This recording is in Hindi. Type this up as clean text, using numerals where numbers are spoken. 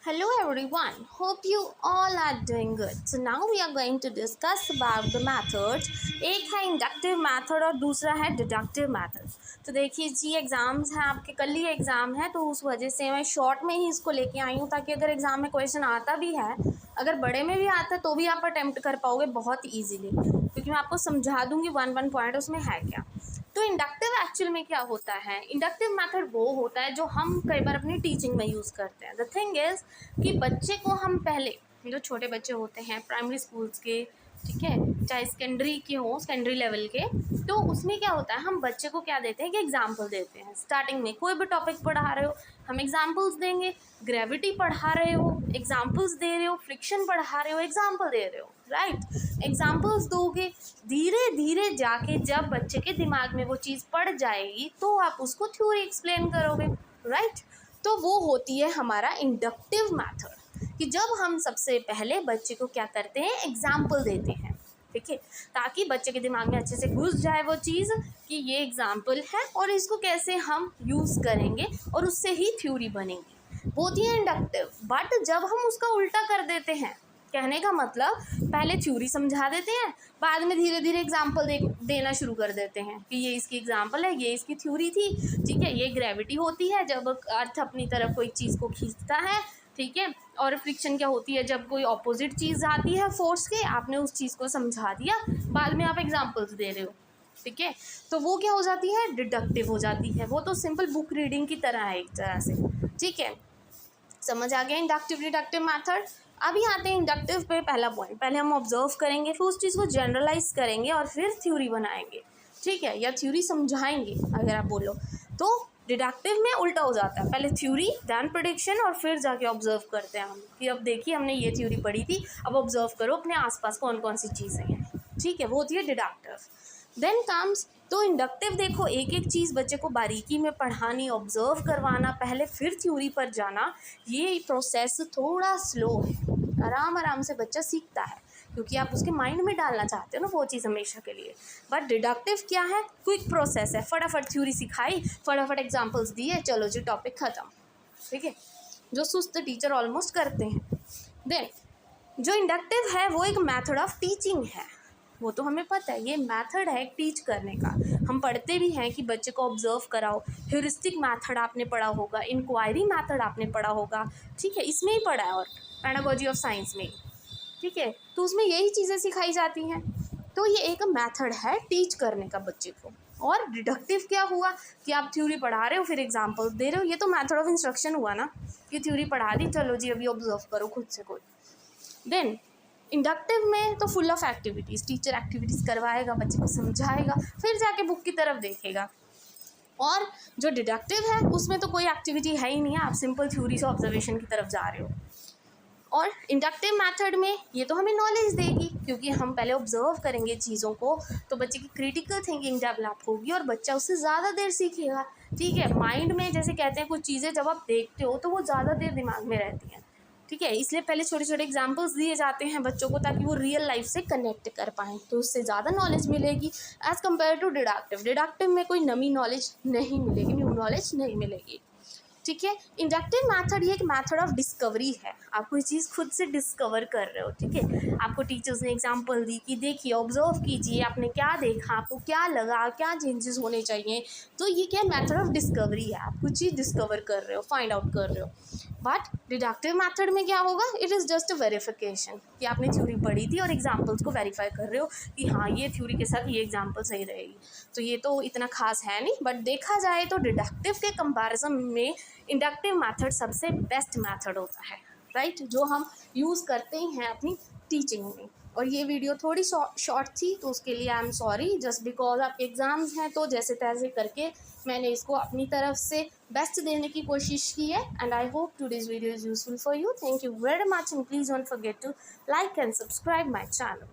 Hello everyone, hope you all are doing good. So now we are going to discuss about the methods. एक है इंडक्टिव मेथड और दूसरा है डिडक्टिव मेथड. तो देखिए जी, एग्ज़ाम्स हैं आपके, कल ही एग्ज़ाम है, तो उस वजह से मैं शॉर्ट में ही इसको लेके आई हूँ ताकि अगर एग्ज़ाम में क्वेश्चन आता भी है, अगर बड़े में भी आता है तो भी आप अटैम्प्ट कर पाओगे बहुत ईजीली, क्योंकि मैं आपको समझा दूँगी वन पॉइंट उसमें है क्या. तो इंडक्टिव एक्चुअल में क्या होता है? इंडक्टिव मेथड वो होता है जो हम कई बार अपनी टीचिंग में यूज़ करते हैं. द थिंग इज़ कि बच्चे को हम पहले, जो छोटे बच्चे होते हैं प्राइमरी स्कूल्स के, ठीक है, चाहे सेकेंडरी के हों, सेकेंडरी लेवल के, तो उसमें क्या होता है, हम बच्चे को क्या देते हैं कि एग्जाम्पल देते हैं. स्टार्टिंग में कोई भी टॉपिक पढ़ा रहे हो, हम एग्जाम्पल्स देंगे. ग्रेविटी पढ़ा रहे हो, एग्जाम्पल्स दे रहे हो. फ्रिक्शन पढ़ा रहे हो, एग्जाम्पल दे रहे हो. राइट, एग्जाम्पल्स दोगे, धीरे धीरे जाके जब बच्चे के दिमाग में वो चीज़ पड़ जाएगी तो आप उसको थ्योरी एक्सप्लेन करोगे. राइट, तो वो होती है हमारा इंडक्टिव मैथड, कि जब हम सबसे पहले बच्चे को क्या करते हैं, एग्जाम्पल देते हैं. ठीक है, ताकि बच्चे के दिमाग में अच्छे से घुस जाए वो चीज़ कि ये एग्जाम्पल है और इसको कैसे हम यूज़ करेंगे और उससे ही थ्योरी बनेगी. होती है इंडक्टिव. बट जब हम उसका उल्टा कर देते हैं, कहने का मतलब पहले थ्योरी समझा देते हैं, बाद में धीरे धीरे एग्जाम्पल देना शुरू कर देते हैं कि ये इसकी एग्जाम्पल है, ये इसकी थ्योरी थी. ठीक है, ये ग्रेविटी होती है जब अर्थ अपनी तरफ कोई चीज़ को खींचता है. ठीक है, और फ्रिक्शन क्या होती है जब कोई ऑपोजिट चीज़ आती है फोर्स के. आपने उस चीज़ को समझा दिया, बाद में आप एग्जाम्पल्स दे रहे हो. ठीक है, तो वो क्या हो जाती है, डिडक्टिव हो जाती है. वो तो सिंपल बुक रीडिंग की तरह है एक तरह से. ठीक है, समझ आ गया इंडक्टिव डिडक्टिव मैथड. अभी आते हैं इंडक्टिव पे. पहला पॉइंट, पहले हम ऑब्जर्व करेंगे, फिर उस चीज़ को जनरलाइज करेंगे और फिर थ्योरी बनाएंगे. ठीक है, या थ्योरी समझाएंगे अगर आप बोलो तो. डिडक्टिव में उल्टा हो जाता है, पहले थ्योरी देन प्रेडिक्शन और फिर जाके ऑब्जर्व करते हैं हम कि अब देखिए हमने ये थ्योरी पढ़ी थी, अब ऑब्जर्व करो अपने आसपास कौन कौन सी चीज़ें हैं. ठीक है, वो होती है डिडक्टिव. देन कम्स, तो इंडक्टिव देखो, एक एक चीज़ बच्चे को बारीकी में पढ़ानी, ऑब्जर्व करवाना, पहले फिर थ्योरी पर जाना. ये प्रोसेस थोड़ा स्लो है, आराम आराम से बच्चा सीखता है, क्योंकि आप उसके माइंड में डालना चाहते हो ना वो चीज़ हमेशा के लिए. बट डिडक्टिव क्या है, क्विक प्रोसेस है, फटाफट थ्योरी सिखाई, फटाफट एग्जांपल्स दिए, चलो जी टॉपिक ख़त्म. ठीक है, जो सुस्त टीचर ऑलमोस्ट करते हैं. देन जो इंडक्टिव है वो एक मेथड ऑफ टीचिंग है, वो तो हमें पता है, ये मेथड है टीच करने का. हम पढ़ते भी हैं कि बच्चे को ऑब्जर्व कराओ. ह्यूरिस्टिक मेथड आपने पढ़ा होगा, इंक्वायरी मेथड आपने पढ़ा होगा. ठीक है, इसमें ही पढ़ा है, और पेडागोजी ऑफ साइंस में. ठीक है, तो उसमें यही चीज़ें सिखाई जाती हैं. तो ये एक मेथड है टीच करने का बच्चे को. और डिडक्टिव क्या हुआ कि आप थ्योरी पढ़ा रहे हो फिर एग्जाम्पल दे रहे हो, ये तो मेथड ऑफ इंस्ट्रक्शन हुआ ना, कि थ्योरी पढ़ा दी, चलो जी अभी ऑब्जर्व करो खुद से कोई. देन इंडक्टिव में तो full of activities, teacher activities करवाएगा, बच्चे को समझाएगा, फिर जाके बुक की तरफ देखेगा. और जो डिडक्टिव है उसमें तो कोई एक्टिविटी है ही नहीं है, आप सिंपल थ्योरी से ऑब्जर्वेशन की तरफ जा रहे हो. और इंडक्टिव मेथड में ये तो हमें नॉलेज देगी, क्योंकि हम पहले ऑब्जर्व करेंगे चीज़ों को, तो बच्चे की क्रिटिकल थिंकिंग डेवलप होगी और बच्चा उससे ज़्यादा देर सीखेगा. ठीक है, माइंड में जैसे कहते हैं कुछ चीज़ें जब आप देखते हो तो वो ज़्यादा देर दिमाग में रहती हैं. ठीक है, इसलिए पहले छोटे छोटे एग्जाम्पल्स दिए जाते हैं बच्चों को, ताकि वो रियल लाइफ से कनेक्ट कर पाएँ, तो उससे ज़्यादा नॉलेज मिलेगी as compare to deductive. Deductive में कोई नई नॉलेज नहीं मिलेगी, न्यू नॉलेज नहीं मिलेगी. ठीक है, इंडक्टिव मेथड ये एक मेथड ऑफ डिस्कवरी है, आप कोई चीज़ खुद से डिस्कवर कर रहे हो. ठीक है, आपको टीचर्स ने एग्जांपल दी कि देखिए ऑब्जर्व कीजिए, आपने क्या देखा, आपको क्या लगा, क्या चेंजेस होने चाहिए. तो ये क्या मेथड ऑफ डिस्कवरी है, आप कुछ चीज़ डिस्कवर कर रहे हो, फाइंड आउट कर रहे हो. बट डिडक्टिव मेथड में क्या होगा, it is just a verification, कि आपने थ्योरी पढ़ी थी और एग्जाम्पल्स को वेरीफाई कर रहे हो कि हाँ ये थ्योरी के साथ ये एग्जाम्पल सही रहेगी. तो ये तो इतना खास है नहीं, बट देखा जाए तो डिडक्टिव के कंपैरिजन में इंडक्टिव मेथड सबसे बेस्ट मेथड होता है. राइट, जो हम यूज़ करते ही हैं अपनी टीचिंग में. और ये वीडियो थोड़ी शॉर्ट थी, तो उसके लिए I am sorry, just because आपके एग्ज़ाम्स हैं, तो जैसे तैसे करके मैंने इसको अपनी तरफ से बेस्ट देने की कोशिश की है. And I hope today's video is useful for you. Thank you very much, and please don't forget to like and subscribe my channel.